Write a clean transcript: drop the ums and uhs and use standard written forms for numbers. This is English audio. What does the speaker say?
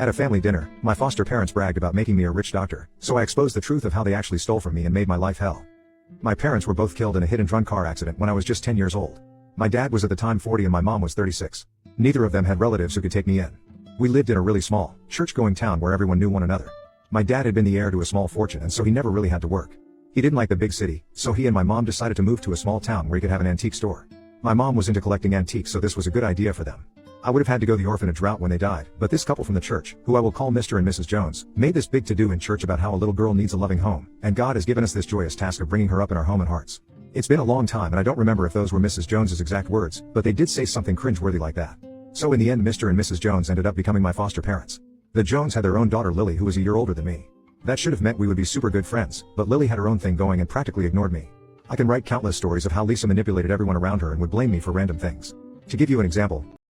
At a family dinner, my foster parents bragged about making me a rich doctor, so I exposed the truth of how they actually stole from me and made my life hell. My parents were both killed in a hit-and-run car accident when I was just 10 years old. My dad was at the time 40 and my mom was 36. Neither of them had relatives who could take me in. We lived in a really small, church-going town where everyone knew one another. My dad had been the heir to a small fortune and so he never really had to work. He didn't like the big city, so he and my mom decided to move to a small town where he could have an antique store. My mom was into collecting antiques, so this was a good idea for them. I would have had to go the orphanage route when they died, but this couple from the church, who I will call Mr. and Mrs. Jones, made this big to-do in church about how a little girl needs a loving home, and God has given us this joyous task of bringing her up in our home and hearts. It's been a long time and I don't remember if those were Mrs. Jones's exact words, but they did say something cringeworthy like that. So in the end, Mr. and Mrs. Jones ended up becoming my foster parents. The Jones had their own daughter Lily, who was a year older than me. That should have meant we would be super good friends, but Lily had her own thing going and practically ignored me. I can write countless stories of how Lisa manipulated everyone around her and would blame me for random things. To give you an example,